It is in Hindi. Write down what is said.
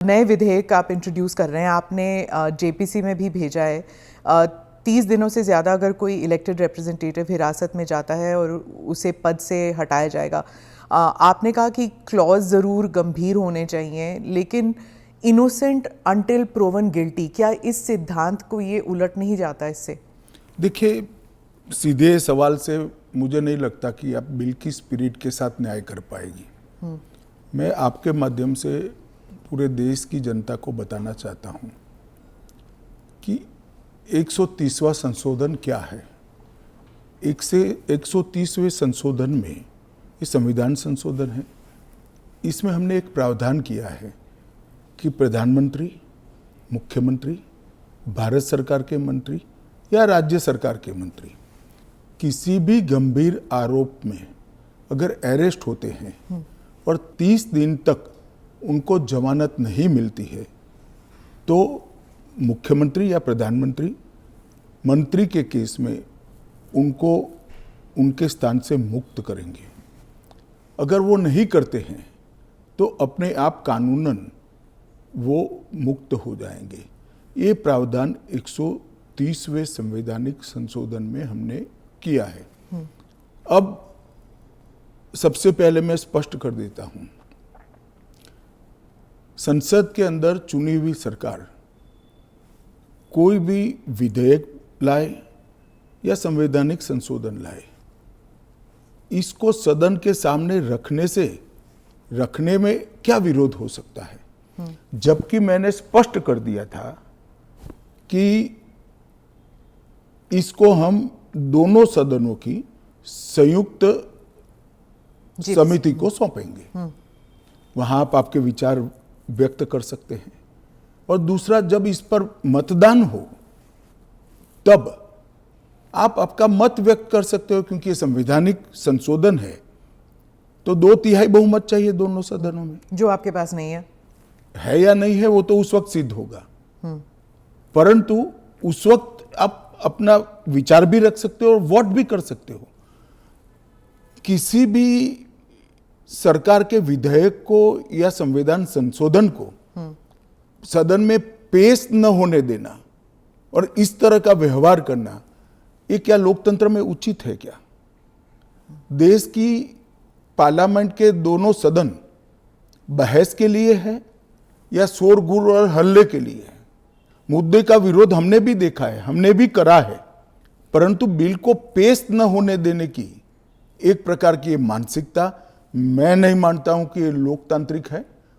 नए विधेयक आप इंट्रोड्यूस कर रहे हैं, आपने जेपीसी में भी भेजा है। 30 दिनों से ज़्यादा अगर कोई इलेक्टेड रिप्रेजेंटेटिव हिरासत में जाता है और उसे पद से हटाया जाएगा। आपने कहा कि क्लॉज ज़रूर गंभीर होने चाहिए, लेकिन इनोसेंट अंटिल प्रूवन गिल्टी, क्या इस सिद्धांत को ये उलट नहीं जाता इससे? देखिए, सीधे सवाल से मुझे नहीं लगता कि आप बिल की स्पिरिट के साथ न्याय कर पाएगी। मैं आपके माध्यम से पूरे देश की जनता को बताना चाहता हूँ कि 130वां संशोधन क्या है। 130वें संशोधन में ये संविधान संशोधन है। इसमें हमने एक प्रावधान किया है कि प्रधानमंत्री, मुख्यमंत्री, भारत सरकार के मंत्री या राज्य सरकार के मंत्री किसी भी गंभीर आरोप में अगर अरेस्ट होते हैं और 30 दिन तक उनको जमानत नहीं मिलती है तो मुख्यमंत्री या प्रधानमंत्री मंत्री के केस में उनको उनके स्थान से मुक्त करेंगे। अगर वो नहीं करते हैं तो अपने आप कानूनन वो मुक्त हो जाएंगे। ये प्रावधान 130वें संवैधानिक संशोधन में हमने किया है। अब सबसे पहले मैं स्पष्ट कर देता हूं, संसद के अंदर चुनी हुई सरकार कोई भी विधेयक लाए या संवैधानिक संशोधन लाए, इसको सदन के सामने रखने में क्या विरोध हो सकता है? जबकि मैंने स्पष्ट कर दिया था कि इसको हम दोनों सदनों की संयुक्त समिति को सौंपेंगे। वहां आप आपके विचार व्यक्त कर सकते हैं। और दूसरा, जब इस पर मतदान हो तब आप आपका मत व्यक्त कर सकते हो, क्योंकि ये संवैधानिक संशोधन है तो 2/3 बहुमत चाहिए दोनों सदनों में, जो आपके पास नहीं है या नहीं है वो तो उस वक्त सिद्ध होगा। परंतु उस वक्त आप अपना विचार भी रख सकते हो और वोट भी कर सकते हो। किसी भी सरकार के विधेयक को या संविधान संशोधन को सदन में पेश न होने देना और इस तरह का व्यवहार करना, ये क्या लोकतंत्र में उचित है? क्या देश की पार्लियामेंट के दोनों सदन बहस के लिए है या शोरगुल और हल्ले के लिए है? मुद्दे का विरोध हमने भी देखा है, हमने भी करा है, परंतु बिल को पेश न होने देने की एक प्रकार की मानसिकता मैं नहीं मानता हूं कि ये लोकतांत्रिक है।